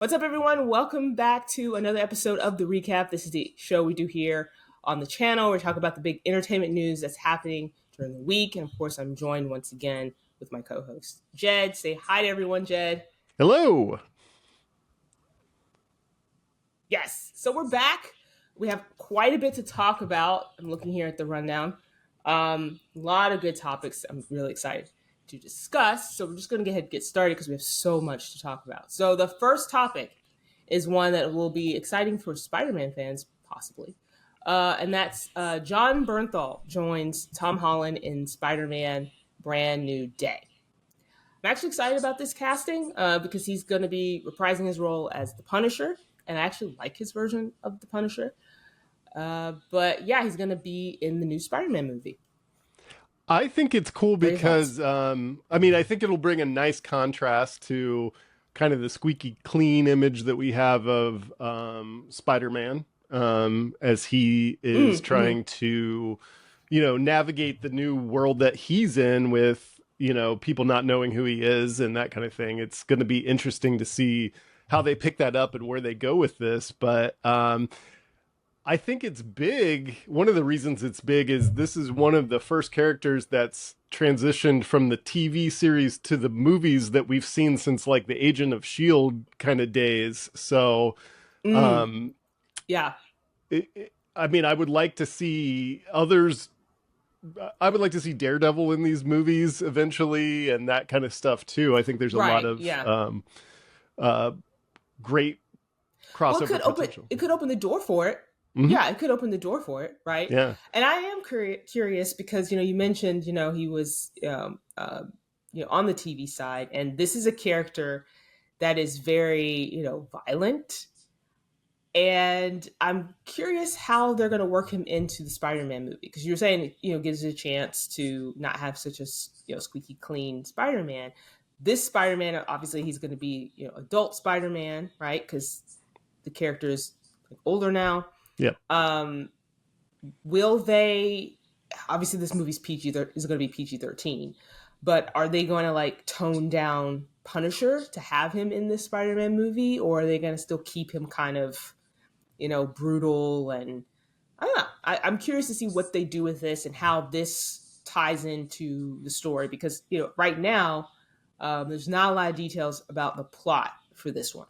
What's up, everyone? Welcome back to another episode of The Recap. This is the show we do here on the channel. We talk about the big entertainment news that's happening during the week. And of course, I'm joined once again with my co-host, Jed. Say hi to everyone, Jed. Hello. Yes, so we're back. We have quite a bit to talk about. I'm looking here at the rundown. A lot of good topics I'm really excited to discuss. So we're just going to go ahead and get started because we have so much to talk about. So the first topic is one that will be exciting for Spider-Man fans, possibly. And that's Jon Bernthal joins Tom Holland in Spider-Man Brand New Day. I'm actually excited about this casting because he's going to be reprising his role as the Punisher. And I actually like his version of the Punisher. But yeah, he's going to be in the new Spider-Man movie. I think it's cool because, I think it'll bring a nice contrast to kind of the squeaky clean image that we have of Spider-Man as he is trying to, navigate the new world that he's in with, people not knowing who he is and that kind of thing. It's going to be interesting to see how they pick that up and where they go with this. But I think it's big. One of the reasons it's big is this is one of the first characters that's transitioned from the TV series to the movies that we've seen since like the Agent of S.H.I.E.L.D. kind of days. So, yeah. I would like to see others. I would like to see Daredevil in these movies eventually and that kind of stuff too. I think there's a lot of great crossover potential. It could open the door for it. Mm-hmm. Yeah, it could open the door for it, right? Yeah. And I am curious because, you mentioned, he was, on the TV side. And this is a character that is very, violent. And I'm curious how they're going to work him into the Spider-Man movie. Because you're saying, gives it a chance to not have such a, squeaky clean Spider-Man. This Spider-Man, obviously, he's going to be, adult Spider-Man, right? Because the character is older now. Yeah. Will they? Obviously, this movie's PG. Is going to be PG-13, but are they going to like tone down Punisher to have him in this Spider-Man movie, or are they going to still keep him kind of, brutal? And I don't know. I'm curious to see what they do with this and how this ties into the story because right now there's not a lot of details about the plot for this one.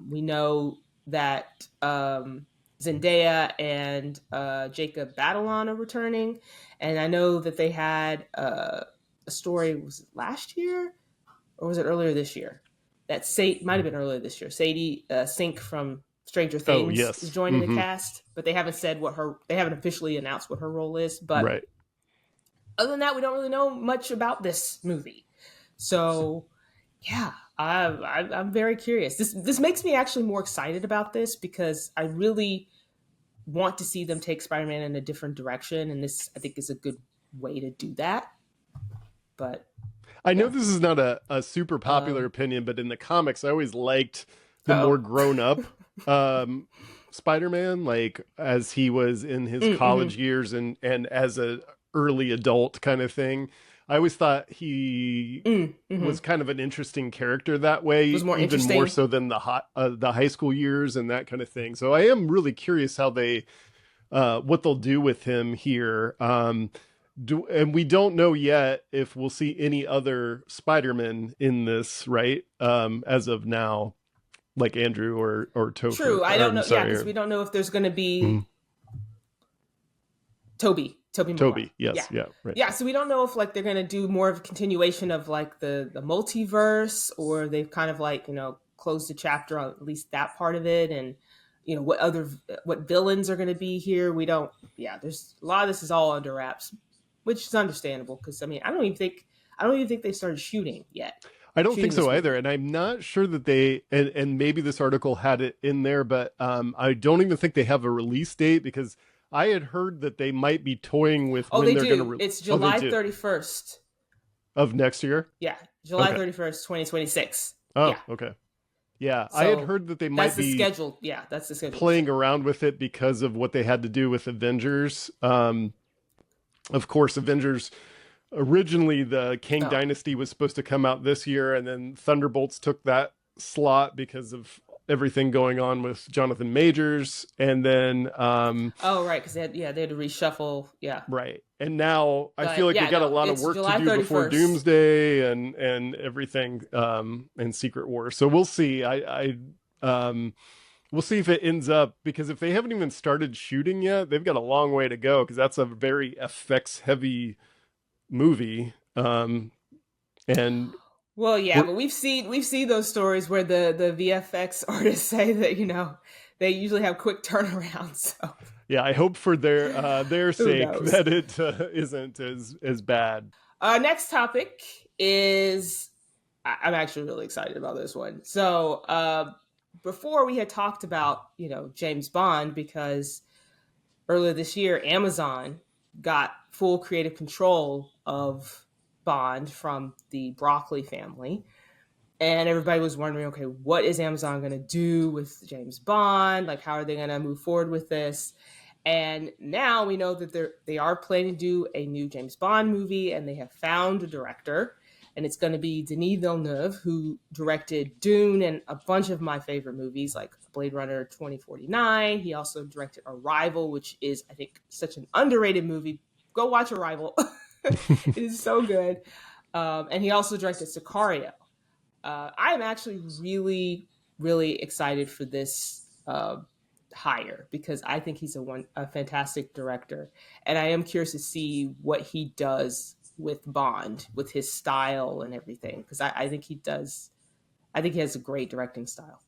We know that. Zendaya and Jacob Batalon are returning. And I know that they had a story, was it last year? Or was it earlier this year? That might have been earlier this year. Sadie Sink from Stranger Things is joining the cast. But they haven't said they haven't officially announced what her role is. But other than that, we don't really know much about this movie. So, yeah. I'm very curious. This makes me actually more excited about this because I really want to see them take Spider-Man in a different direction, and this I think is a good way to do that. But I know this is not a super popular opinion, but in the comics, I always liked the more grown up Spider-Man, like as he was in his college years and as a early adult kind of thing. I always thought he was kind of an interesting character that way, even more so than the high school years and that kind of thing. So I am really curious how what they'll do with him here. And we don't know yet if we'll see any other Spider-Man in this, right? As of now, like Andrew or Topher. True, I don't know. Yeah, because we don't know if there's going to be Toby, yes, yeah, right. Yeah, so we don't know if like they're gonna do more of a continuation of like the multiverse, or they've kind of like closed the chapter on at least that part of it, and what villains are gonna be here. We don't. Yeah, there's a lot of this is all under wraps, which is understandable because I don't even think they started shooting yet. I don't think so either, and I'm not sure that they and maybe this article had it in there, but I don't even think they have a release date because I had heard that they might be toying with when they're going to release. It's July 31st of next year. Yeah, July 31st, 2026. Oh, yeah. Okay. Yeah, so I had heard that they might be schedule. Yeah, that's the schedule. Playing around with it because of what they had to do with Avengers. Of course, Avengers originally the Kang Dynasty was supposed to come out this year, and then Thunderbolts took that slot because of everything going on with Jonathan Majors, and then Oh, right, because they had to reshuffle. Yeah, right. And now I feel but like they yeah, got a no, lot of it's work to July do thirty before first. Doomsday and everything and Secret War. So we'll see. We'll see if it ends up, because if they haven't even started shooting yet, they've got a long way to go because that's a very effects heavy movie. And Well, yeah, we're but we've seen those stories where the VFX artists say that they usually have quick turnarounds. So yeah, I hope for their who sake knows? that it isn't as bad. Next topic is I'm actually really excited about this one. So before we had talked about James Bond because earlier this year Amazon got full creative control of Bond from the Broccoli family. And everybody was wondering, okay, what is Amazon going to do with James Bond? Like, how are they going to move forward with this? And now we know that they are planning to do a new James Bond movie, and they have found a director, and it's going to be Denis Villeneuve, who directed Dune and a bunch of my favorite movies, like Blade Runner 2049. He also directed Arrival, which is, I think, such an underrated movie. Go watch Arrival; it is so good. And he also directed Sicario. I'm actually really, really excited for this hire because I think he's a fantastic director, and I am curious to see what he does with Bond, with his style and everything, because I think he does. I think he has a great directing style.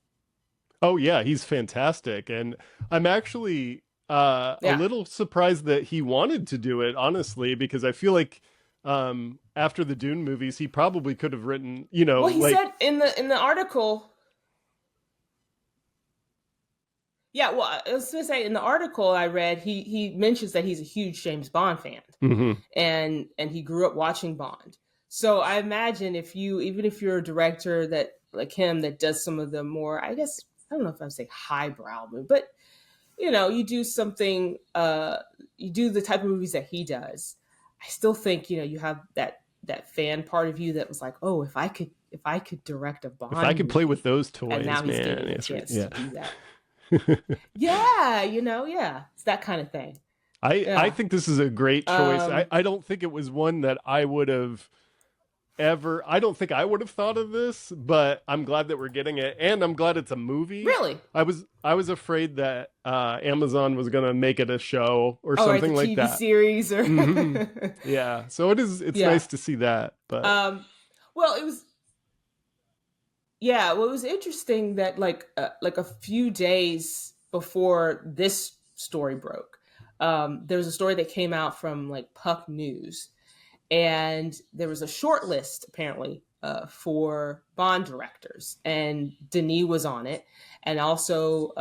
Oh yeah, he's fantastic, and I'm actually a Yeah. little surprised that he wanted to do it, honestly, because I feel like after the Dune movies, he probably could have written, Well, he like said in the article. Yeah, well, I was going to say in the article I read, he mentions that he's a huge James Bond fan, mhm. and he grew up watching Bond. So I imagine if you even if you're a director that like him that does some of the more, I guess, I don't know if I would say highbrow movie, but you do something, you do the type of movies that he does. I still think you have that fan part of you that was like, oh, if I could direct a If I Bond could play with movie, those and now toys, he's man, getting a it's chance to yeah. do that. Yeah, yeah, it's that kind of thing. I Yeah. think this is a great choice. Um, I don't think it was one that I would have ever. I don't think I would have thought of this, but I'm glad that we're getting it, and I'm glad it's a movie. really? I was afraid that Amazon was gonna make it a show or Oh, right, the something like TV that. series or Hmm. Yeah, so it's yeah. nice to see that, but Um, well, it was yeah. Well, it was interesting that like a few days before this story broke, there was a story that came out from like Puck News, and there was a short list apparently for Bond directors, and Denis was on it, and also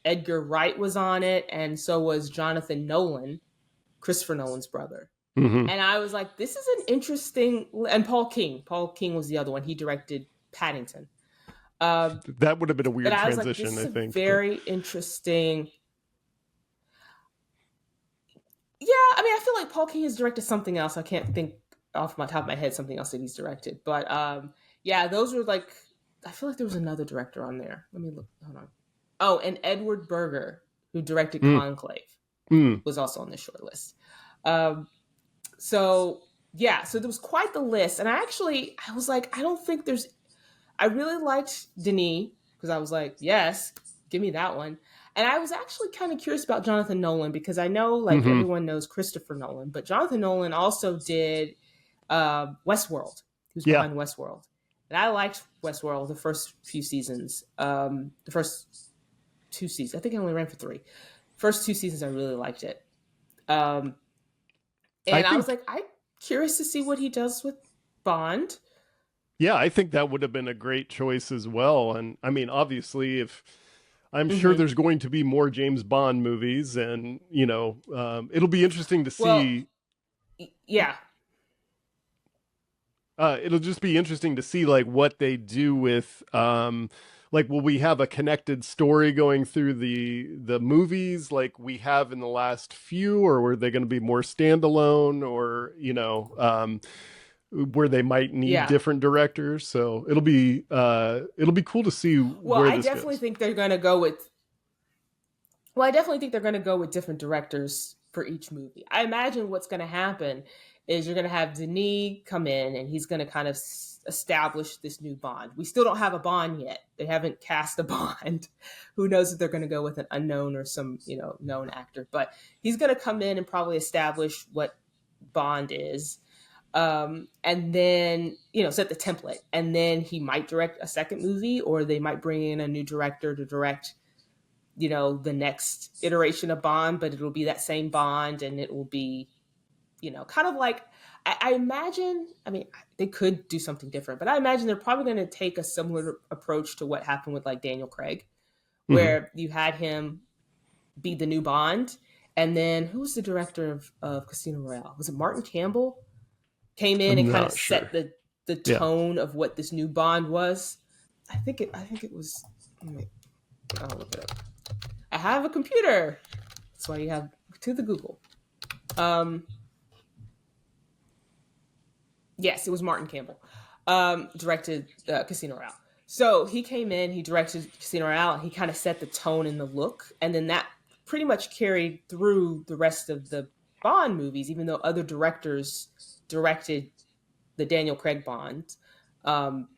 Edgar Wright was on it, and so was Jonathan Nolan, Christopher Nolan's brother. mhm. And I was like, this is an interesting. And Paul King. Paul King was the other one. He directed Paddington. Um, That would have been a and weird I was like, this transition, is I a think, but very interesting. Yeah, I mean, I feel like Paul King has directed something else. I can't think off my top of my head something else that he's directed. But yeah, those were like. I feel like there was another director on there. Let me look. Hold on. Oh, and Edward Berger, who directed mm, Conclave, mm. was also on this short list. Um, so yeah, so there was quite the list, and I was like, I don't think there's. I really liked Denis because I was like, yes, give me that one. And I was actually kind of curious about Jonathan Nolan because I know like Hmm. everyone knows Christopher Nolan, but Jonathan Nolan also did Westworld. He was Yeah, behind Westworld, and I liked Westworld the first few seasons. The first two seasons, I think I only ran for three. First two seasons, I really liked it. Um, I and I was think like, I'm curious to see what he does with Bond. yeah, I think that would have been a great choice as well. And I mean, obviously, if I'm sure Mm-hmm. there's going to be more James Bond movies, and it'll be interesting to Well, see. yeah. It'll just be interesting to see like what they do with like will we have a connected story going through the movies like we have in the last few, or were they going to be more standalone, or where they might need Yeah. different directors. So it'll be cool to see Well, where I this definitely goes. think they're going to go with Well, I definitely think they're going to go with different directors for each movie. I imagine what's going to happen is you're going to have Denis come in and he's going to kind of establish this new Bond. We still don't have a Bond yet. They haven't cast a Bond. Who knows if they're going to go with an unknown or some, known actor. But he's going to come in and probably establish what Bond is. And then, set the template. And then he might direct a second movie, or they might bring in a new director to direct the next iteration of Bond, but it'll be that same Bond, and it will be, kind of like, I imagine, I mean, they could do something different, but I imagine they're probably going to take a similar approach to what happened with like Daniel Craig, Hmm. where you had him be the new Bond. And then who was the director of Casino Royale? Was it Martin Campbell? Came in I'm and kind of not set sure. the Yeah. tone of what this new Bond was. I think it was. Wait, I'll look it up. I have a computer. That's why you have to the Google. Um, yes, it was Martin Campbell. Directed Casino Royale. So he came in, he directed Casino Royale, and he kind of set the tone and the look, and then that pretty much carried through the rest of the Bond movies, even though other directors directed the Daniel Craig Bond. Um,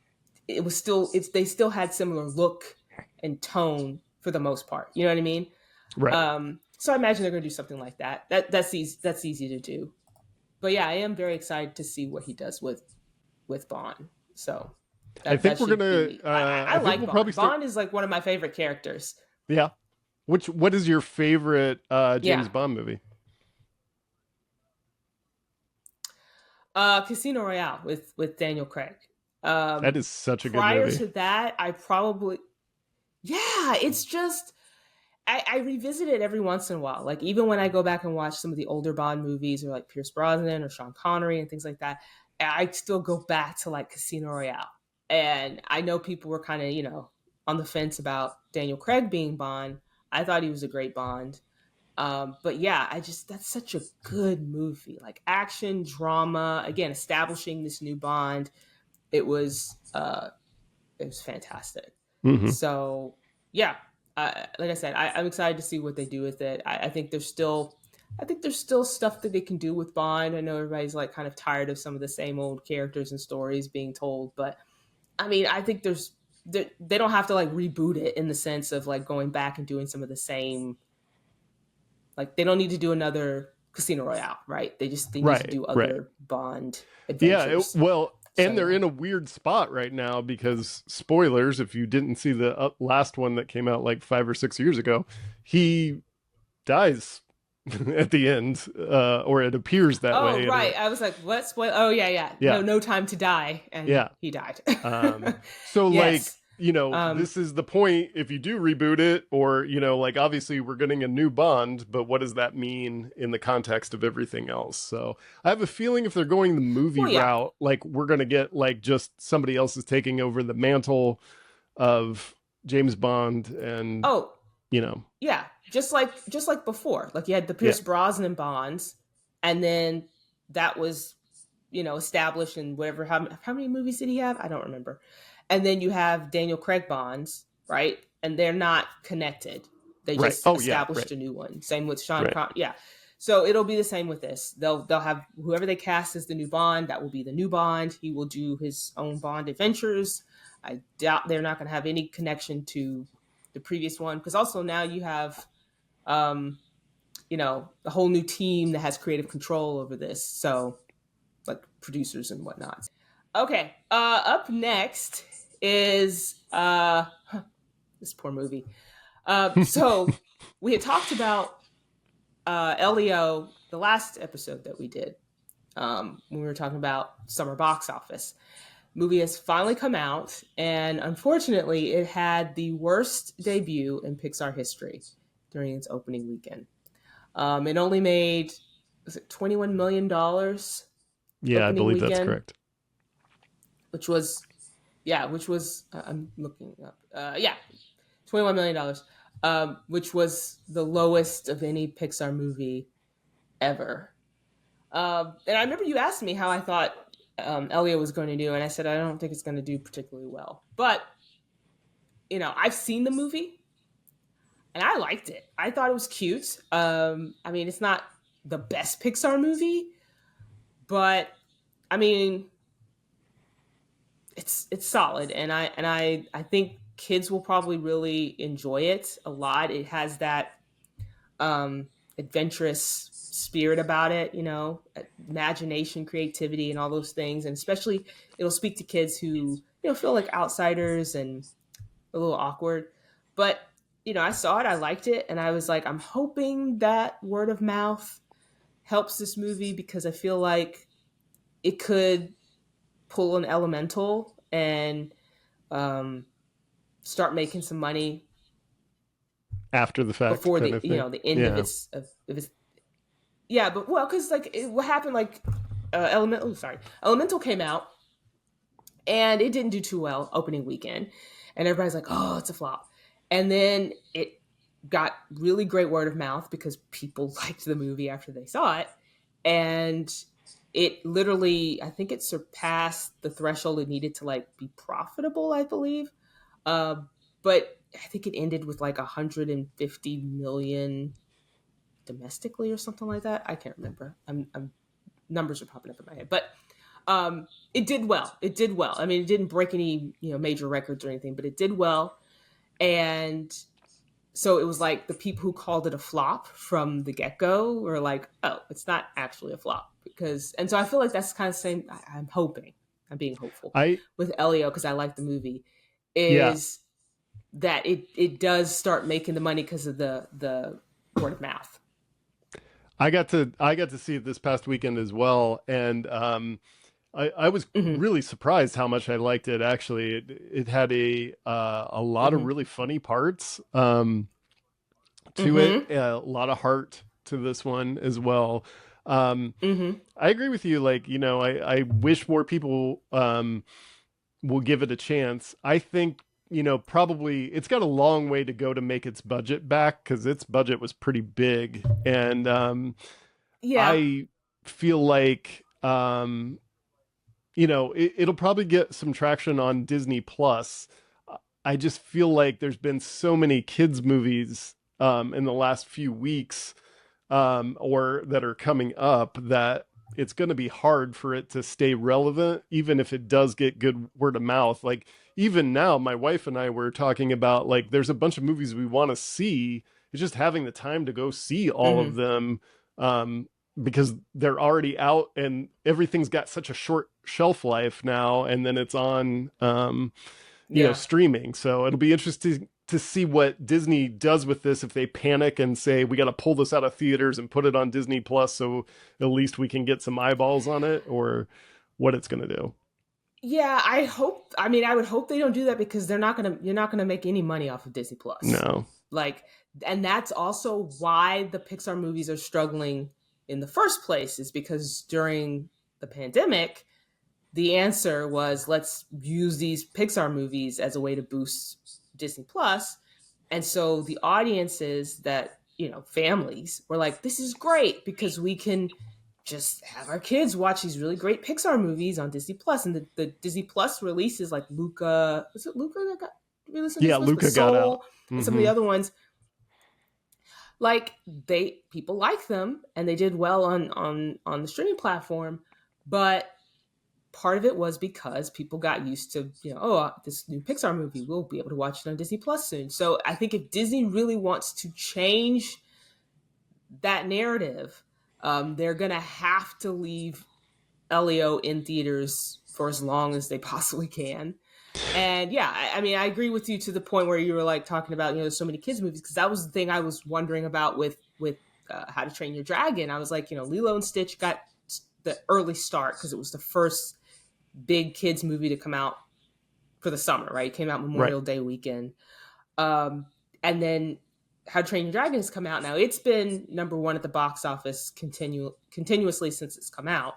they still had similar look and tone for the most part. You know what I mean? Right. So I imagine they're going to do something like that. That's easy to do. But yeah, I am very excited to see what he does with Bond. So I that think we're should gonna. be. I I think like we'll probably Bond. start. Bond is like one of my favorite characters. Yeah. What is your favorite Yeah, James Bond movie? Casino Royale with Daniel Craig. That Um, is such a good Prior movie. to that, I probably yeah, it's just I revisit it every once in a while. Like even when I go back and watch some of the older Bond movies, or like Pierce Brosnan or Sean Connery and things like that, I still go back to like Casino Royale. And I know people were kind of on the fence about Daniel Craig being Bond. I thought he was a great Bond. But yeah, that's such a good movie. Like action, drama, again, establishing this new Bond. It was it was fantastic. Hmm. So yeah, like I said, I'm excited to see what they do with it. I think there's still stuff that they can do with Bond. I know everybody's like kind of tired of some of the same old characters and stories being told, but I mean, I think they don't have to like reboot it in the sense of like going back and doing some of the same. Like they don't need to do another Casino Royale, right? They need to Right. do Right. other Bond Yeah. adventures. Well, So and they're yeah. in a weird spot right now because spoilers. If you didn't see the last one that came out like 5 or 6 years ago, he dies at the end, or it appears that Oh, way anyway. right. I was like, what? Spoil? Oh, yeah, yeah. Yeah. No Time to Die, and Yeah. he died. So like, Yes. Um, this is the point if you do reboot it, or, like obviously we're getting a new Bond, but what does that mean in the context of everything else? So I have a feeling if they're going the movie well, yeah. route, like we're going to get like just somebody else is taking over the mantle of James Bond and, Oh, you know, yeah. Just like before. Like you had the yeah, Pierce Brosnan Bonds, and then that was established in whatever. How many movies did he have? I don't remember. And then you have Daniel Craig Bonds, right? And they're not connected. They right. just Oh yeah, established right. a new one. Same with Sean Right. Con. Yeah. So it'll be the same with this. They'll have whoever they cast as the new Bond. That will be the new Bond. He will do his own Bond adventures. I doubt they're not going to have any connection to the previous one, because also now you have um, a whole new team that has creative control over this. So like producers and whatnot. Okay. Up next is this poor movie. So we had talked about Elio the last episode that we did, when we were talking about summer box office. Movie has finally come out, and unfortunately, it had the worst debut in Pixar history during its opening weekend. It only made, was it $21 million Yeah, I opening believe that's weekend, correct. which was I'm looking up. Yeah, $21 million, which was the lowest of any Pixar movie ever. And I remember you asked me how I thought Elio was going to do, and I said I don't think it's going to do particularly well. But I've seen the movie, and I liked it. I thought it was cute. I mean, it's not the best Pixar movie, but I mean, it's solid, and I think kids will probably really enjoy it a lot. It has that adventurous spirit about it, imagination, creativity, and all those things. And especially, it'll speak to kids who feel like outsiders and a little awkward. But I saw it, I liked it, and I was like, I'm hoping that word of mouth helps this movie because I feel like it could pull an Elemental and um, start making some money After the fact before kind the of thing. the end Yeah. of its yeah. But well, because what happened, like Elemental came out and it didn't do too well opening weekend, and everybody's like, oh, it's a flop. And then it got really great word of mouth because people liked the movie after they saw it, and it literally, I think it surpassed the threshold it needed to like be profitable, I believe. uh, but I think it ended with like 150 million domestically or something like that. I can't remember. I'm numbers are popping up in my head, but it did well. It did well. I mean, it didn't break any major records or anything, but it did well. And so it was like the people who called it a flop from the get go were like, oh, it's not actually a flop because. And so I feel like that's kind of the same. I'm hoping. I'm being hopeful I with Elio because I like the movie. yeah. Is that it does start making the money because of the word of mouth. I got to see it this past weekend as well, and I was Mm-hmm. really surprised how much I liked it. Actually, it had a lot of Mm-hmm. really funny parts to it, Mm-hmm. a lot of heart to this one as well. Um, Mm-hmm. I agree with you. Like, I wish more people will give it a chance. I think, probably it's got a long way to go to make its budget back because its budget was pretty big. And Yeah. I feel like, it'll probably get some traction on Disney Plus. I just feel like there's been so many kids' movies in the last few weeks or that are coming up that it's going to be hard for it to stay relevant, even if it does get good word of mouth. Like, even now, my wife and I were talking about like there's a bunch of movies we want to see. It's just having the time to go see all of Mm-hmm. them because they're already out and everything's got such a short shelf life now. And then it's on, Yeah. streaming. So it'll be interesting to see what Disney does with this if they panic and say we got to pull this out of theaters and put it on Disney Plus so at least we can get some eyeballs on it, or what it's going to do. Yeah, I hope. I mean, I would hope they don't do that because they're not gonna. You're not gonna make any money off of Disney Plus. No. Like, and that's also why the Pixar movies are struggling in the first place. Is because during the pandemic, the answer was let's use these Pixar movies as a way to boost Disney Plus. And so the audiences that, families were like, this is great because we can just have our kids watch these really great Pixar movies on Disney Plus. And the Disney Plus releases like Luca, is it Luca that got released on Yeah, Disney Plus? But Luca got out. Soul and some of the Mm-hmm. other ones, like people like them and they did well on the streaming platform. But part of it was because people got used to, this new Pixar movie, we'll be able to watch it on Disney Plus soon. So I think if Disney really wants to change that narrative, they're going to have to leave Elio in theaters for as long as they possibly can. And yeah, I mean, I agree with you to the point where you were like talking about, there's so many kids movies because that was the thing I was wondering about with How to Train Your Dragon. I was like, Lilo and Stitch got the early start because it was the first big kids movie to come out for the summer, right? It came out Right. Memorial Day weekend. And then How to Train Your Dragon has come out now. It's been number one at the box office continuously since it's come out.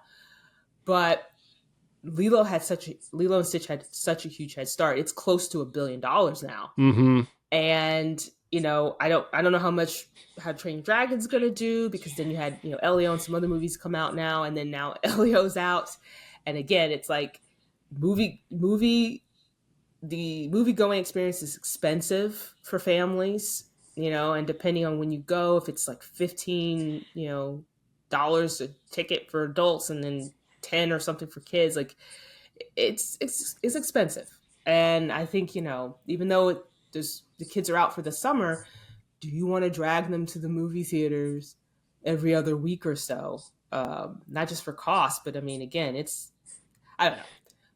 But Lilo and Stitch had such a huge head start. It's close to $1 billion now. Mm-hmm. And I don't know how much How to Train Your Dragon's gonna do because then you had Elio and some other movies come out now, and then now Elio's out, And again, it's like movie the movie going experience is expensive for families, and depending on when you go, if it's like 15, dollars a ticket for adults and then 10 or something for kids, like it's expensive. And I think, even though there's the kids are out for the summer, do you want to drag them to the movie theaters every other week or so? Not just for cost, but I mean, again, I don't know.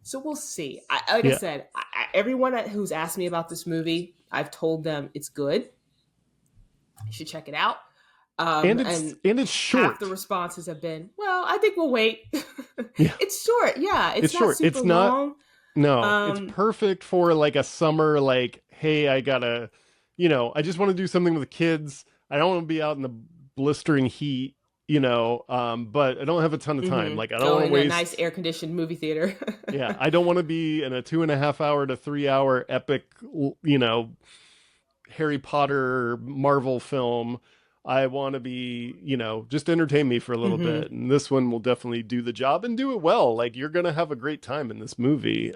So we'll see. Like I Yeah. said, everyone who's asked me about this movie, I've told them it's good. You should check it out. And And it's half the short. responses have been, "Well, I think we'll wait." Yeah. It's short, yeah. It's It's not short. super It's not long. no, it's Um, perfect for like a summer, like, hey, I gotta, I just want to do something with the kids. I don't want to be out in the blistering heat, but I don't have a ton of time. Like, I don't Go want to in a nice waste, air conditioned movie theater. yeah, I don't want to be in a 2.5 hour to 3 hour epic, Harry Potter Marvel film. I want to be, just entertain me for a little hmm bit. And this one will definitely do the job and do it well. Like, you're going to have a great time in this movie.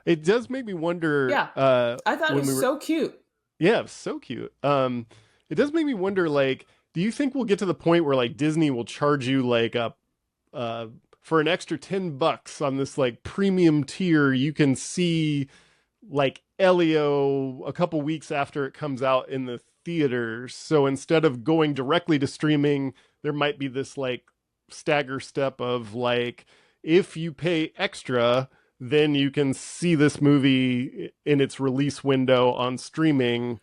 It does make me wonder, Yeah, I thought it when was we were, so cute. yeah, it was so cute. It does make me wonder, like, do you think we'll get to the point where like Disney will charge you like uh, for an extra $10 on this like premium tier, you can see like Elio a couple weeks after it comes out in the theaters. So instead of going directly to streaming, there might be this like stagger step of like, if you pay extra, then you can see this movie in its release window on streaming,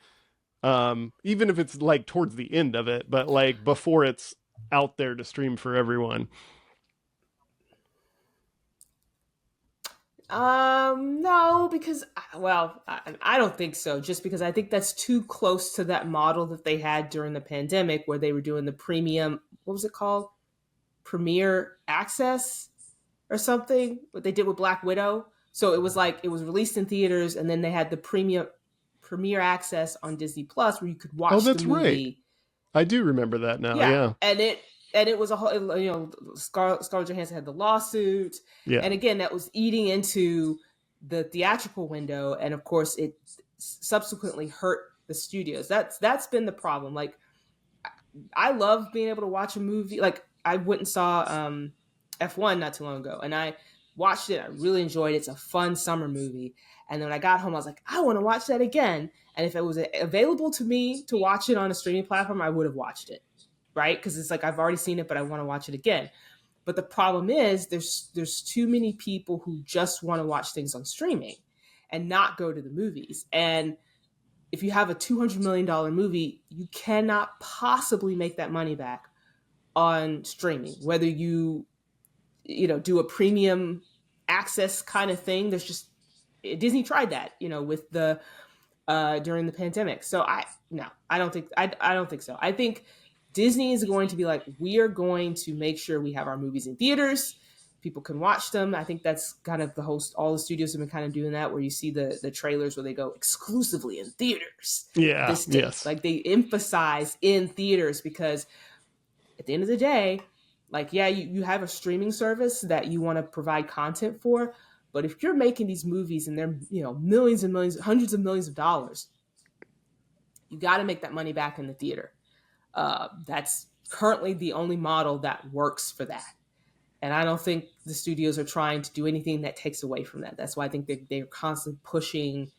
even if it's like towards the end of it, but like before it's out there to stream for everyone. No, because well, I don't think so. Just because I think that's too close to that model that they had during the pandemic, where they were doing the premium. What was it called? Premiere access or something. What they did with Black Widow. So it was like it was released in theaters, and then they had the premiere access on Disney Plus, where you could Oh, watch the that's right. movie. I do remember that now. Yeah, Yeah. and it was a whole, Scarlett Johansson had the lawsuit, Yeah. and again that was eating into the theatrical window, and of course it subsequently hurt the studios. That's been the problem. Like, I love being able to watch a movie. Like, I went and saw F1 not too long ago, and I watched it. I really enjoyed it. It's a fun summer movie. And then when I got home, I was like, I want to watch that again. And if it was available to me to watch it on a streaming platform, I would have watched it, right? Because it's like I've already seen it, but I want to watch it again. But the problem is there's too many people who just want to watch things on streaming and not go to the movies. And if you have a $200 million movie, you cannot possibly make that money back on streaming. Whether do a premium access kind of thing, there's just Disney tried that, with the during the pandemic. So I don't think so. I think Disney is going to be like, we are going to make sure we have our movies in theaters. People can watch them. I think that's kind of the host. All the studios have been kind of doing that, where you see the trailers where they go exclusively in theaters Yeah. this date. Yes. Like, they emphasize in theaters because at the end of the day, like, yeah, you have a streaming service that you want to provide content for, but if you're making these movies and they're, millions and millions, hundreds of millions of dollars, you got to make that money back in the theater. That's currently the only model that works for that. And I don't think the studios are trying to do anything that takes away from that. That's why I think they're constantly pushing,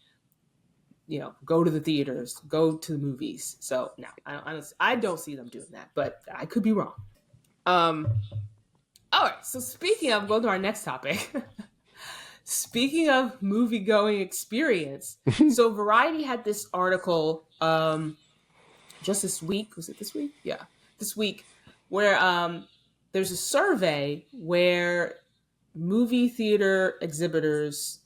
go to the theaters, go to the movies. So no, I don't see them doing that, but I could be wrong. Um, all right. So speaking of, going to our next topic. Speaking of movie going experience, so Variety had this article just this week. Was it this week? Yeah, this week, where there's a survey where movie theater executives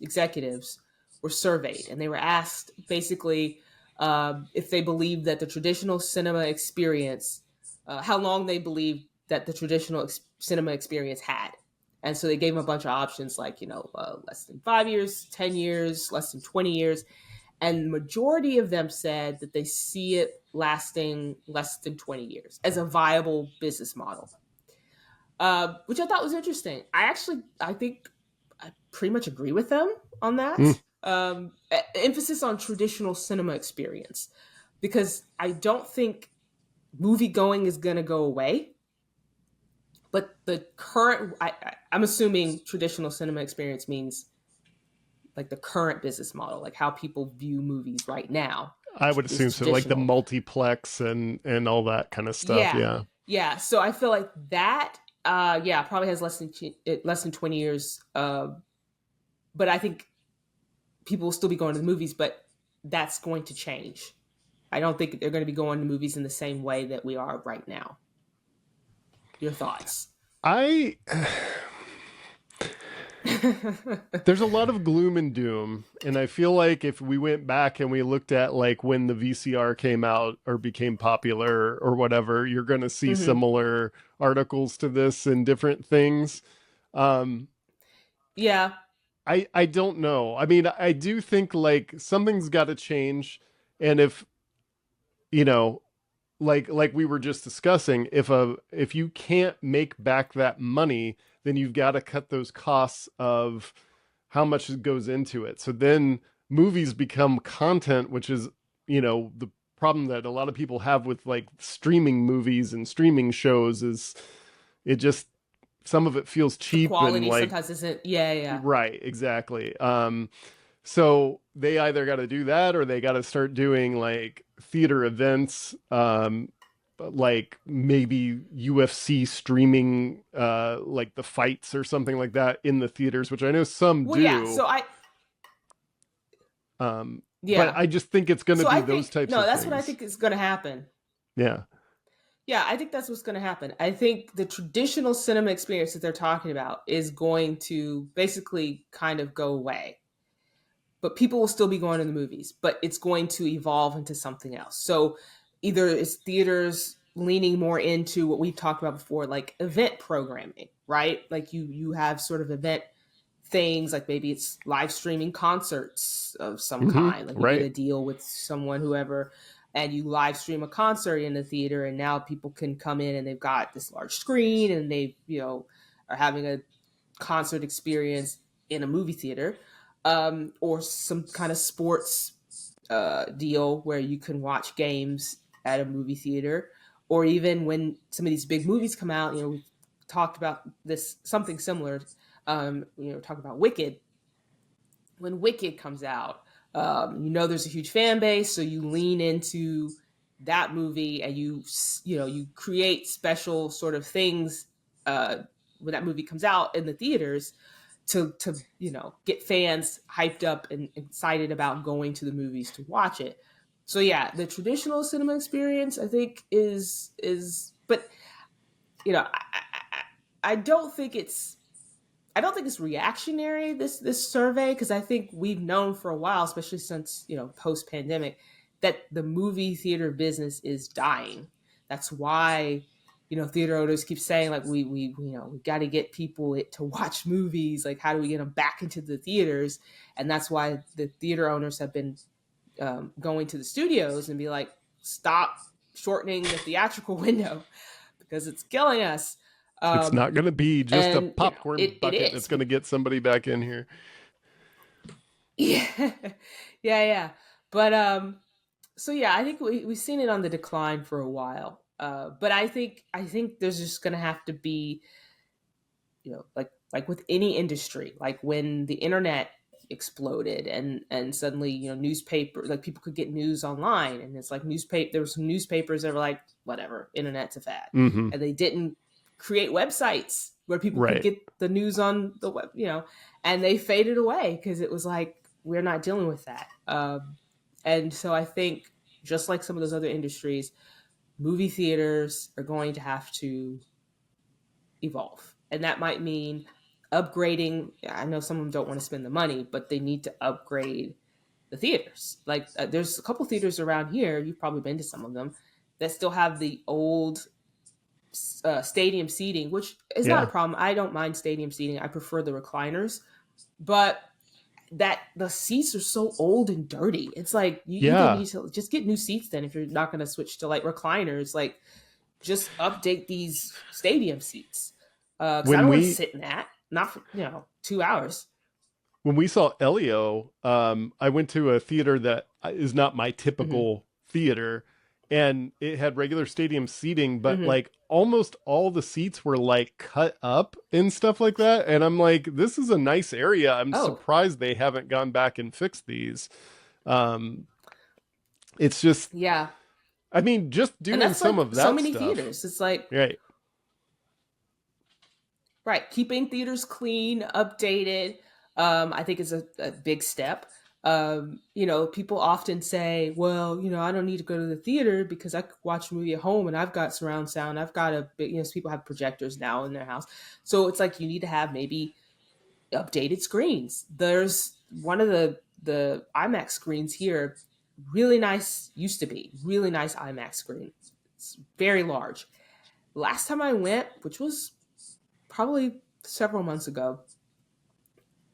were surveyed, and they were asked basically if they believed that the traditional cinema experience, how long they believed that the traditional cinema experience had. And so they gave them a bunch of options, like, less than 5 years, 10 years, less than 20 years. And the majority of them said that they see it lasting less than 20 years as a viable business model. which I thought was interesting. I think I pretty much agree with them on Mm. that. Emphasis on traditional cinema experience, because I don't think movie going is going to go away. But the current, I'm assuming traditional cinema experience means like the current business model, like how people view movies right now I would is assume so, like the traditional. multiplex and all that kind of stuff. Yeah, Yeah. yeah. So I feel like that, yeah, probably has less than 20 years. But I think people will still be going to the movies, but that's going to change. I don't think they're going to be going to movies in the same way that we are right now. Your thoughts? I there's a lot of gloom and doom, and I feel like if we went back and we looked at like when the VCR came out or became popular or whatever, you're going to see Hmm. similar articles to this and different things. Um, Yeah. I don't know. I mean, I do think like something's got to change, and if you know, like we were just discussing, if you can't make back that money, then you've got to cut those costs of how much goes into it. So then movies become content, which is, the problem that a lot of people have with like streaming movies and streaming shows is it just some of it feels The cheap and quality like sometimes isn't. Yeah, yeah. right, exactly. So they either got to do that or they got to start doing like theater events, like maybe UFC streaming, like the fights or something like that in the theaters, which I know some Well, yeah. do. But Yeah. I just think it's going to So be I those think types no, of that's what I things. think is going to happen. Yeah. Yeah, I think that's what's going to happen. I think the traditional cinema experience that they're talking about is going to basically kind of go away. But people will still be going to the movies, but it's going to evolve into something else. So either it's theaters leaning more into what we've talked about before, like event programming, right? Like you have sort of event things, like maybe it's live streaming concerts of some Mm-hmm. kind. Like you get Right. a deal with someone, whoever, and you live stream a concert in the theater, and now people can come in and they've got this large screen and they, are having a concert experience in a movie theater, or some kind of sports deal where you can watch games at a movie theater, or even when some of these big movies come out. We've talked about this something similar. Talk about Wicked. When Wicked comes out, there's a huge fan base, so you lean into that movie and you create special sort of things when that movie comes out in the theaters to get fans hyped up and excited about going to the movies to watch it. So yeah, the traditional cinema experience I think but I don't think it's reactionary, this survey, because I think we've known for a while, especially since post pandemic, that the movie theater business is dying. That's why theater owners keep saying like we got to get people to watch movies. Like how do we get them back into the theaters? And that's why the theater owners have been going to the studios and be like, stop shortening the theatrical window because it's killing us. It's not going to be just a And popcorn it bucket that's is. going to get somebody back in here. Yeah, yeah, yeah. But so yeah, I think we've seen it on the decline for a while. But I think there's just gonna have to be, like with any industry, like when the internet exploded and suddenly newspaper, like people could get news online, and it's like newspaper. There were some newspapers that were like, whatever, internet's a fad, Mm-hmm. and they didn't create websites where people could Right. get the news on the web, and they faded away because it was like we're not dealing with that. And so I think just like some of those other industries, movie theaters are going to have to evolve. And that might mean upgrading. I know some of them don't want to spend the money, but they need to upgrade the theaters. Like there's a couple theaters around here, you've probably been to some of them, that still have the old stadium seating, which is not a Yeah. problem. I don't mind stadium seating. I prefer the recliners, but that the seats are so old and dirty. It's like you either Yeah. need to just get new seats then if you're not going to switch to like recliners. Like just update these stadium seats. because I when don't want to we sit in that, not for 2 hours. when we saw Elio, I went to a theater that is not my Hmm. typical theater, and it had regular stadium seating, but Hmm. like almost all the seats were like cut up and stuff like that. And I'm like, this is a nice area. I'm Oh, surprised they haven't gone back and fixed these. Um, it's just, yeah, I mean, just and doing that's some like of so that many stuff. theaters. It's like, Right. right, keeping theaters clean, updated, I think is a big step. People often say, well, I don't need to go to the theater because I could watch a movie at home and I've got surround sound. I've got a big, people have projectors now in their house. So it's like you need to have maybe updated screens. There's one of the IMAX screens here, really nice, used to be really nice IMAX screen. It's very large. Last time I went, which was probably several months ago,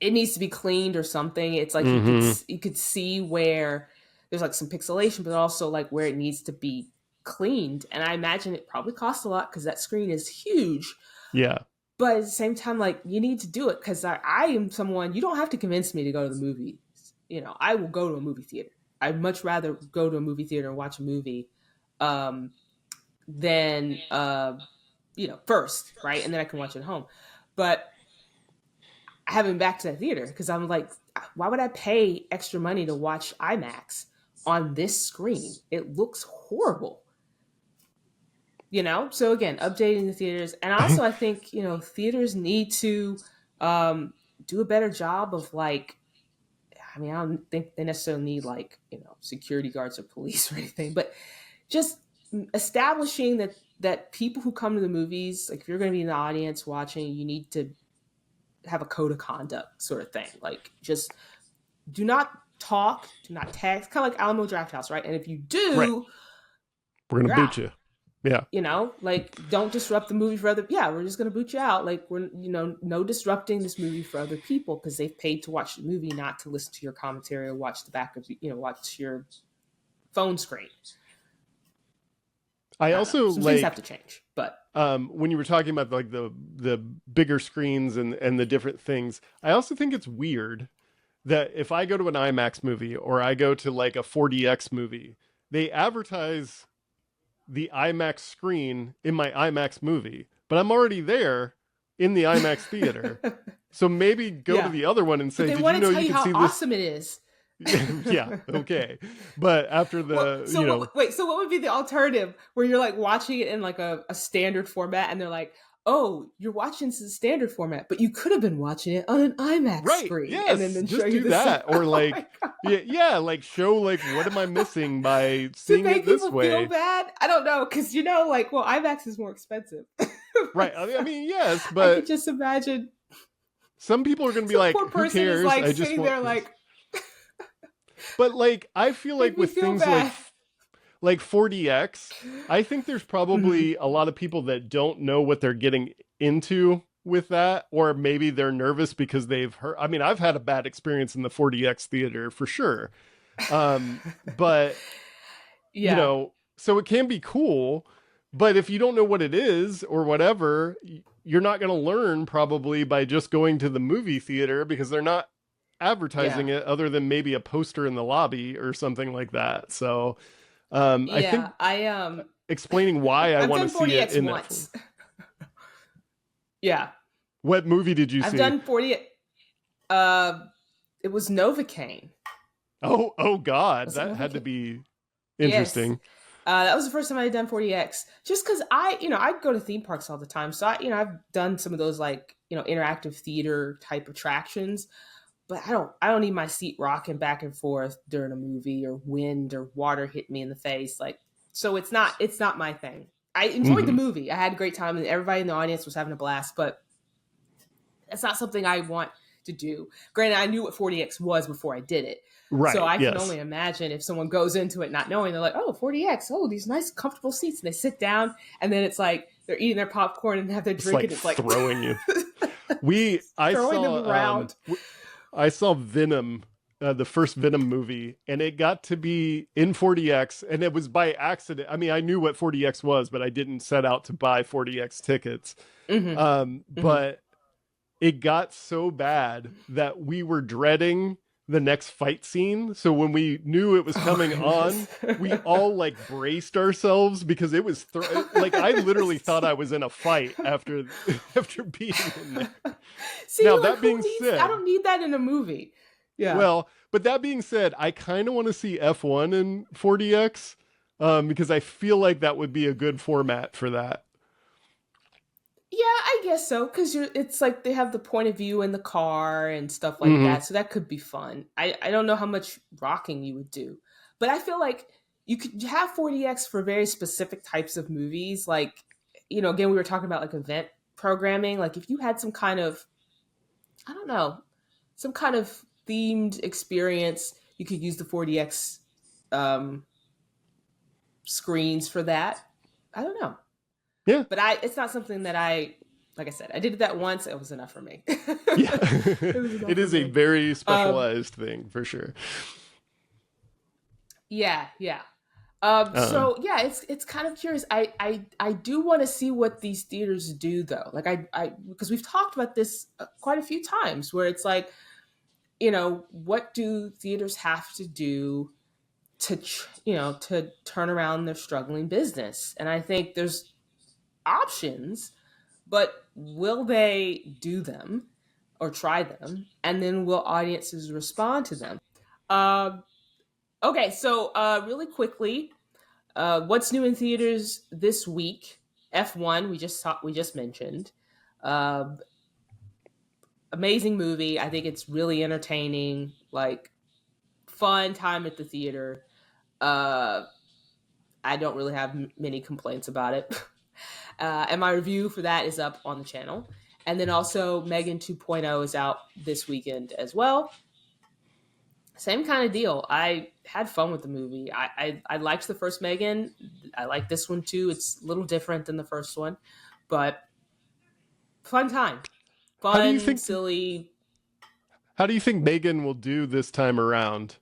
it needs to be cleaned or something. It's like Mm-hmm. you could see where there's like some pixelation, but also like where it needs to be cleaned. And I imagine it probably costs a lot because that screen is huge. Yeah. But at the same time, like you need to do it because I am someone you don't have to convince me to go to the movies. I will go to a movie theater. I'd much rather go to a movie theater and watch a movie um, than first, right, and then I can watch it at home. But I haven't been back to that theater because I'm like, why would I pay extra money to watch IMAX on this screen? It looks horrible. So again, updating the theaters, and also I think theaters need to do a better job of like, I mean, I don't think they necessarily need like security guards or police or anything, but just establishing that people who come to the movies, like if you're going to be in the audience watching, you need to have a code of conduct sort of thing. Like just do not talk, do not text, kind of like Alamo Drafthouse, right? And if you Right. do, We're going you're to boot out. you. Yeah. Like don't disrupt the movie for other. Yeah, we're just gonna boot you out. Like we're no disrupting this movie for other people because they've paid to watch the movie, not to listen to your commentary or watch the back of watch your phone screen. I I don't know. also Some things have like to change, but when you were talking about like the bigger screens and the different things, I also think it's weird that if I go to an IMAX movie or I go to like a 4DX movie, they advertise the IMAX screen in my IMAX movie, but I'm already there in the IMAX theater. So maybe go to yeah. the other one and But say, they "Did you want know to tell you you could how see this?" awesome it is. Yeah, okay. But after Well, the, so what? Wait, so what would be the alternative where you're like watching it in like a standard format, and they're like, "Oh, you're watching this in standard format, but you could have been watching it on an IMAX right, screen," and then yes, show just you do the same. that, or Oh my like, god! yeah, like show like what am I missing by To seeing make it this people feel way? bad, I don't know, because like, well, IMAX is more expensive. Right. I mean, yes, I could but just imagine some people are going to be some like, poor "Who person is cares? like I just sitting want there this." like, But like, I feel make like me with feel things bad. like 4DX, I think there's Hmm. probably a lot of people that don't know what they're getting into with that, or maybe they're nervous because they've heard. I mean, I've had a bad experience in the 4DX theater for sure. But Yeah, so it can be cool, but if you don't know what it is or whatever, you're not going to learn probably by just going to the movie theater because they're not yeah, advertising it other than maybe a poster in the lobby or something like that. So I yeah. think I explaining why I I've want to done see it 40X in that form. once. Yeah, What movie did you I've see? done 40. Uh, it was Novocaine. Oh God, Was it that had to Novocaine? be Yes. interesting. That was the first time I had done 40X. Just because I go to theme parks all the time. So I've done some of those like, interactive theater type attractions, but I don't need my seat rocking back and forth during a movie or wind or water hit me in the face. Like, so it's not my thing. I enjoyed the Mm-hmm. movie. I had a great time and everybody in the audience was having a blast, but that's not something I want to do. Granted, I knew what 40X was before I did it. So Right. I can Yes. only imagine if someone goes into it not knowing, they're like, oh, 40X, oh, these nice, comfortable seats. And they sit down, and then it's like they're eating their popcorn and have their It's drink, like and it's like throwing you. We I throwing them saw around. I saw Venom the first Venom movie, and it got to be in 40X, and it was by accident. I mean, I knew what 40X was, but I didn't set out to buy 40X tickets. Mm-hmm. Mm-hmm. But it got so bad that we were dreading the next fight scene. So when we knew it was Oh coming on, goodness. we all like braced ourselves because it was like I literally thought I was in a fight after after being in there. See, Now like that who being needs? I said, don't need that in a movie. Yeah. well, but that being said, I kind of want to see F1 in 40X because I feel like that would be a good format for that. Yeah, I guess so. Because it's like they have the point of view in the car and stuff like Mm-hmm. that. So that could be fun. I don't know how much rocking you would do, but I feel like you could have 40X for very specific types of movies. Like, again, we were talking about like event programming. Like if you had some kind of, I don't know, some kind of themed experience, you could use the 40X um, screens for that. I don't know. Yeah, But it's not something that like I said, I did it that once. It was enough for me. yeah. It was enough It for is a me. very Um, specialized thing for sure. yeah, yeah. Um, So yeah, it's kind of curious. I do want to see what these theaters do though. Like I because we've talked about this quite a few times, where it's like, what do theaters have to do to to turn around their struggling business? And I think there's options, but will they do them or try them? And then will audiences respond to them? Um, okay, so really quickly, what's new in theaters this week? F1, we just mentioned. Uh, Amazing movie. I think it's really entertaining, like fun time at the theater. Uh, I don't really have many complaints about it. And my review for that is up on the channel. And then also Megan 2.0 is out this weekend as well. Same kind of deal. I had fun with the movie. I liked the first Megan. I like this one too. It's a little different than the first one, but fun time. how do you Fun, think silly. how do you think Megan will do this time around?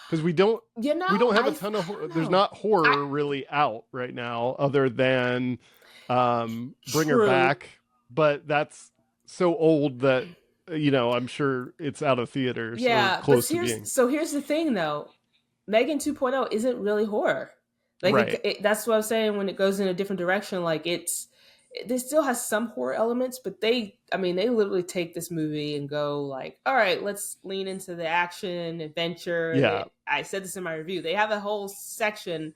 Because we don't have a ton of I don't there's know. not I horror really out right now other than Bring Her True. Back, but that's so old that I'm sure it's out of theaters or Yeah, but close to being. here's the thing though. Megan 2.0 isn't really horror. Like Right. that's what I'm saying when it goes in a different direction. Like it still has some horror elements, but they literally take this movie and go like, all right, let's lean into the action, adventure. Yeah. I said this in my review. They have a whole section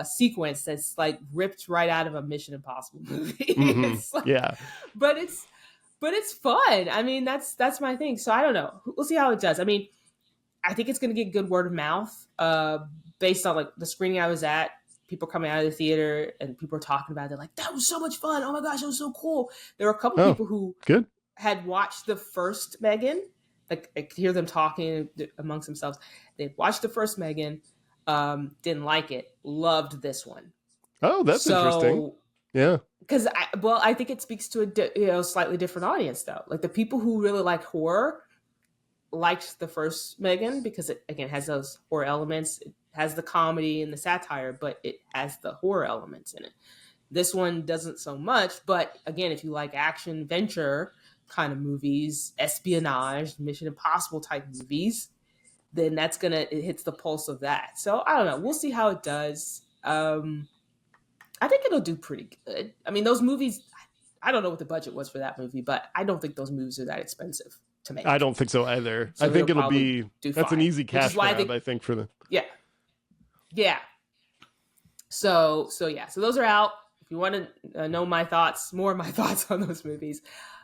sequence that's like ripped right out of a Mission Impossible movie. Mm-hmm. It's like, Yeah. but it's fun. I mean, that's my thing. So I don't know. We'll see how it does. I mean, I think it's going to get good word of mouth based on like the screening I was at. People coming out of the theater and people were talking about it. They're like, that was so much fun. Oh my gosh, it was so cool. There were a couple Oh, people who good. had watched the first Megan. Like I could hear them talking amongst themselves. They'd watched the first Megan, didn't like it, loved this one. Oh, that's interesting. So Yeah. because I think it speaks to a slightly different audience though. Like the people who really like horror liked the first Megan because it again has those horror elements. It has the comedy and the satire, but it has the horror elements in it. This one doesn't so much, but again, if you like action, adventure kind of movies, espionage, Mission Impossible type movies, then it hits the pulse of that. So I don't know. We'll see how it does. I think it'll do pretty good. I mean, those movies. I don't know what the budget was for that movie, but I don't think those movies are that expensive to I make. don't think so either. I So it'll think it'll probably be do that's an fine. easy Which is cash why I grab, think, I think, for the yeah, yeah. So yeah. So those are out. If you want to know my thoughts, more of my thoughts on those movies,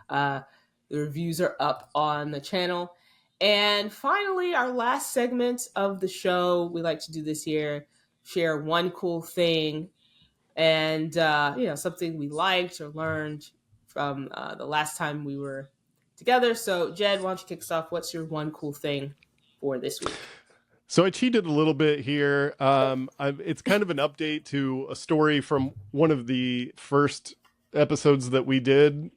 uh, the reviews are up on the channel. And finally, our last segment of the show, we like to do this here: share one cool thing and something we liked or learned from the last time we were together. So, Jed, why don't you kick us off? What's your one cool thing for this week? So I cheated a little bit here. It's kind of an update to a story from one of the first episodes that we did.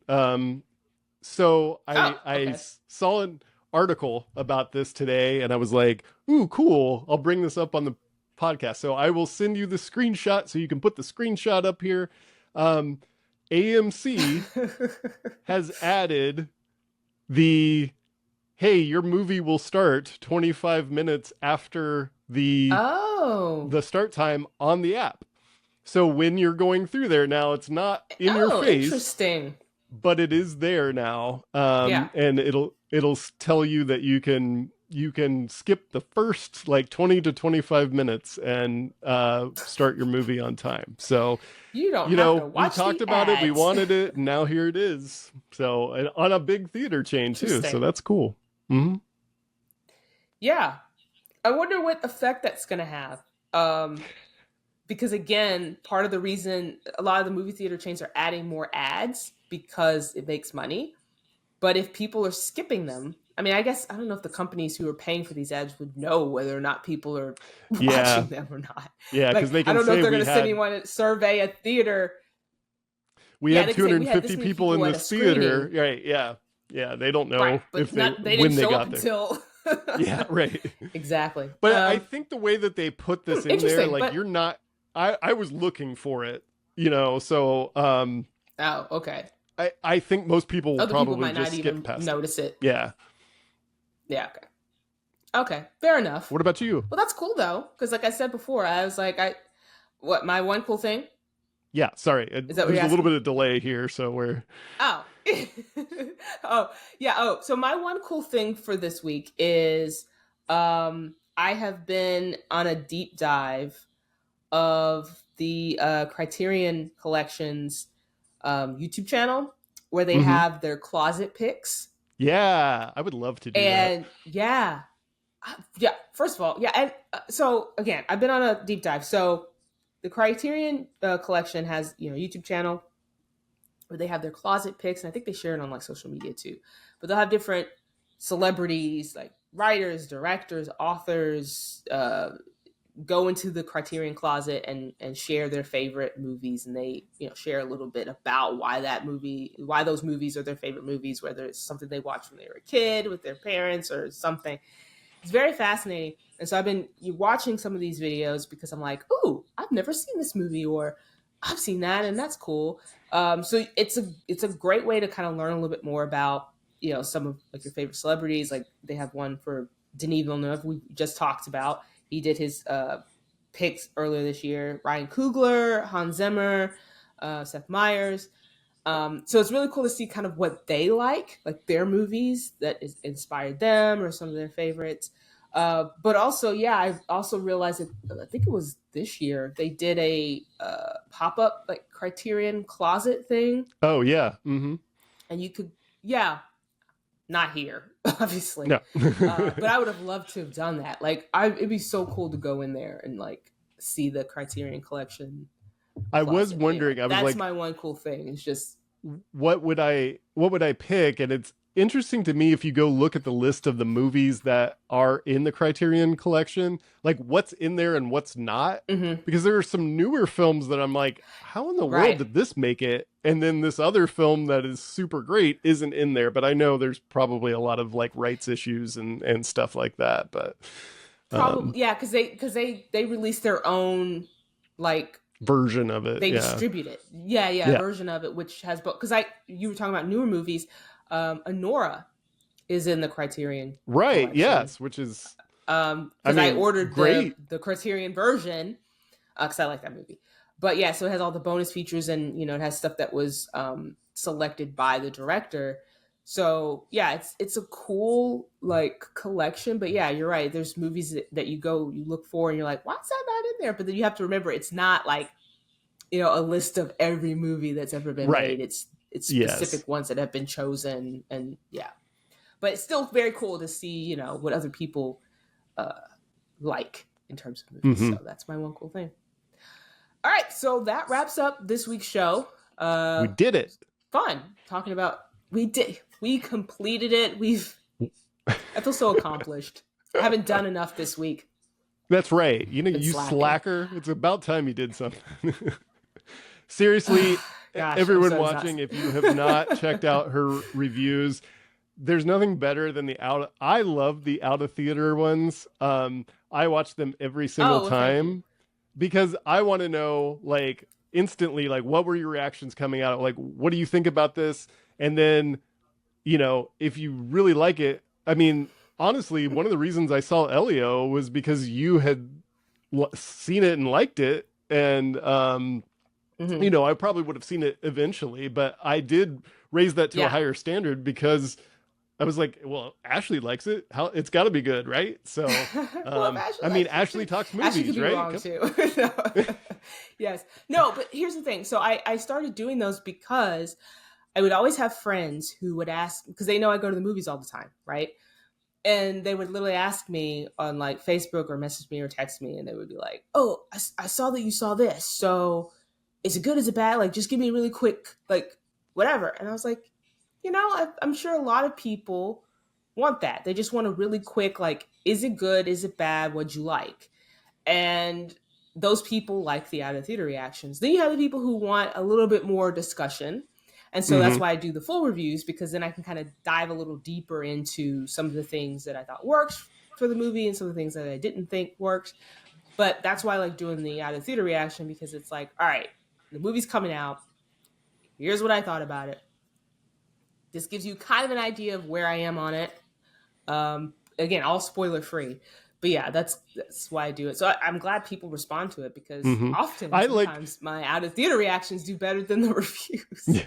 So Oh, okay. saw an article about this today, and I was like, "Ooh, cool! I'll bring this up on the podcast." So I will send you the screenshot, so you can put the screenshot up here. Um, AMC has added the hey, your movie will start 25 minutes after Oh. the start time on the app. So when you're going through there now, it's not in your Oh, face, interesting. but it is there now, Yeah. and it'll tell you that you can skip the first like 20 to 25 minutes and start your movie on time. So You don't have to we watch talked the about it, we ads. wanted it, and now here it is. So and on a big theater chain too, so Interesting. that's cool. Mm-hmm. Yeah. I wonder what effect that's going to have. Um, because again, part of the reason a lot of the movie theater chains are adding more ads because it makes money. But if people are skipping them, I mean, I guess I don't know if the companies who are paying for these ads would know whether or not people are Yeah, watching them or not. yeah, because Like, they I can don't know if say they're going to send anyone to survey a theater. we Yeah, had they can say we had this 250 many people in people at a this theater, screening, right? Yeah, yeah, they don't right? know if But not they didn't when they show up got there. until Yeah, right. exactly. But I think the way that they put this in there, Interesting, like but you're not, I was looking for it, so oh, okay. I think most people will Other people probably might just not skip even past it. notice it. Yeah. Yeah, okay. Okay, fair enough. What about you? Well, that's cool though, because like I said before, I was like, what my one cool thing Yeah, sorry. is that what There's you're a little asking? bit of delay here, so we're Oh, oh yeah. Oh, so my one cool thing for this week is, I have been on a deep dive of the Criterion Collections YouTube channel where they mm-hmm. have their closet picks, Yeah, I would love to do that. and yeah, yeah. First of all, yeah, and so again, I've been on a deep dive. So the Criterion Collection has YouTube channel where they have their closet picks, and I think they share it on like social media too. But they'll have different celebrities like writers, directors, authors go into the Criterion closet and share their favorite movies, and they share a little bit about why those movies are their favorite movies, whether it's something they watched when they were a kid with their parents or something. It's very fascinating. And so I've been watching some of these videos because I'm like, ooh, I've never seen this movie, or I've seen that, and that's cool. So it's a great way to kind of learn a little bit more about some of like your favorite celebrities. Like they have one for Denis Villeneuve we just talked about. He did his picks earlier this year. Ryan Coogler, Hans Zimmer, Seth Meyers. So it's really cool to see kind of what they like their movies that is inspired them or some of their favorites. But also, yeah, I also realized that I think it was this year they did a pop up like Criterion closet thing, Oh yeah. Mm-hmm. and you could, yeah, not here, obviously, No. but I would have loved to have done that. Like, it'd be so cool to go in there and like see the Criterion Collection I was closet. But anyway, wondering, I was that's like, my one cool thing. It's just what would I pick? And it's interesting to me if you go look at the list of the movies that are in the Criterion collection, like what's in there and what's not. mhm, Because there are some newer films that I'm like, how in the world right. did this make it? And then this other film that is super great isn't in there. But I know there's probably a lot of like rights issues and stuff like that. But Probably, yeah, because they released their own like version of it, they yeah, distribute it. Yeah, yeah, yeah, version of it, which has both. Because you were talking about newer movies. Honora is in the Criterion right, collection. yes, which is, I Because I mean, ordered the great. the Criterion version because I like that movie. But yeah, so it has all the bonus features, and it has stuff that was selected by the director. So yeah, it's a cool like collection. But yeah, you're right. There's movies that you look for, and you're like, why is that not in there? But then you have to remember it's not like a list of every movie that's ever been Right. made. It's Yes. specific ones that have been chosen, and yeah. But it's still very cool to see what other people uh, like in terms of movies. Hmm. So that's my one cool thing. All right, so that wraps up this week's show. We did it. Fun talking about we completed it. I feel so accomplished. I haven't done enough this week. That's right. Been You slacking. slacker. It's about time you did something. Seriously, Gosh, I'm everyone so watching, exhausted. if you have not checked out her reviews, there's nothing better than I love the out of theater ones. I watch them every single Oh, well, thank you. time because I want to know like instantly like what were your reactions coming out? Like what do you think about this? And then, if you really like it, I mean, honestly, one of the reasons I saw Elio was because you had seen it and liked it and Hmm. I probably would have seen it eventually, but I did raise that to a Yeah. higher standard because I was like, well, Ashley likes it. How it's got to be good, right? So, Well, if Ashley I mean, likes it Ashley too, talks Ashley could movies, be right? wrong too. No. Yes. No, but here's the thing. So I started doing those because I would always have friends who would ask, because they know I go to the movies all the time, right? And they would literally ask me on like Facebook or message me or text me, and they would be like, "Oh, I saw that you saw this. So is it good? Is it bad? Like, just give me a really quick, like, whatever." And I was like, I'm sure a lot of people want that. They just want a really quick, like, is it good? Is it bad? What'd you like? And those people like the out of theater reactions. Then you have the people who want a little bit more discussion. And so that's Mm-hmm. why I do the full reviews, because then I can kind of dive a little deeper into some of the things that I thought worked for the movie and some of the things that I didn't think worked. But that's why I like doing the out of theater reaction, because it's like, all right, the movie's coming out. Here's what I thought about it. This gives you kind of an idea of where I am on it. Again, all spoiler free. But yeah, that's why I do it. So I'm glad people respond to it, because Mm-hmm. often, I like, sometimes my out of theater reactions do better than the reviews, yeah.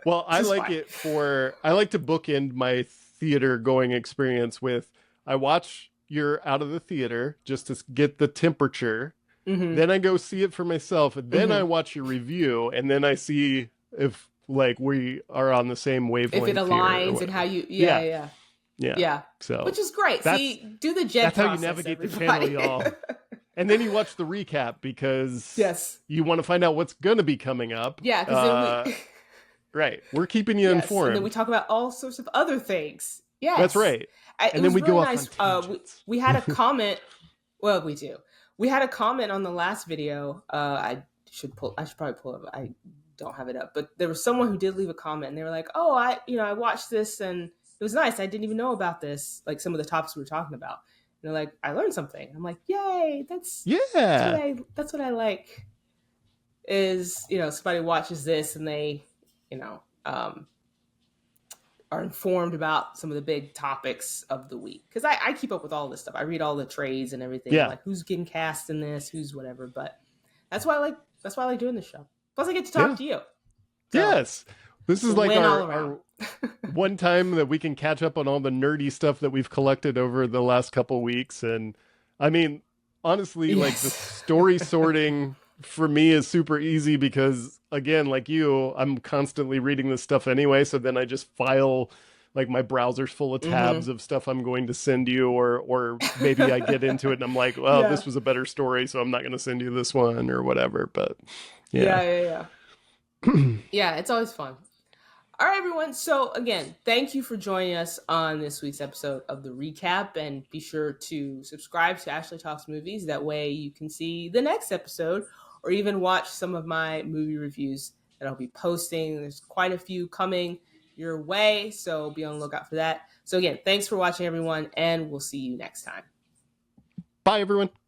Well, which is fine. I like to bookend my theater going experience with, I watch your out of the theater just to get the temperature. Mm-hmm. Then I go see it for myself. Then I Mm-hmm. watch your review, and then I see if like we are on the same If it wavelength here or aligns and how whatever. you, yeah, Yeah, yeah, yeah. yeah, So which is great. that's See, do the JED that's how you process, navigate the channel, everybody. y'all. And then you watch the recap because Yes, you want to find out what's going to be coming up. yeah, because then we, Right, we're keeping you yes, and then we informed. talk about all sorts of other things. That's Yes, right. It And then was we really go off on nice. tangents. We had a comment. Well, we do. We had a comment on the last video. I should probably pull it up. I don't have it up, but there was someone who did leave a comment, and they were like, "Oh, I watched this, and it was nice. I didn't even know about this. Like some of the topics we were talking about." And they're like, "I learned something." I'm like, "Yay! Yeah. That's what I like." Is somebody watches this and they, you know, um, are informed about some of the big topics of the week, because I keep up with all this stuff. I read all the trades and everything, Yeah. like who's getting cast in this, who's whatever. But that's why I like doing this show. Plus, I get to talk Yeah. to you, so Yes. This it's is a like win all around. our one time that we can catch up on all the nerdy stuff that we've collected over the last couple weeks. And I mean, honestly, like the Yes. story sorting for me is super easy because, again, like you, I'm constantly reading this stuff anyway. So then I just file like my browser's full of tabs Mm-hmm. of stuff I'm going to send you, or maybe I get into it and I'm like, well, Yeah. this was a better story, so I'm not going to send you this one or whatever. But yeah. Yeah. Yeah. Yeah. Yeah. It's always fun. All right, everyone. So, again, thank you for joining us on this week's episode of The Recap. And be sure to subscribe to Ashley Talks Movies. That way you can see the next episode or even watch some of my movie reviews that I'll be posting. There's quite a few coming your way, so be on the lookout for that. So, again, thanks for watching, everyone, and we'll see you next time. Bye, everyone.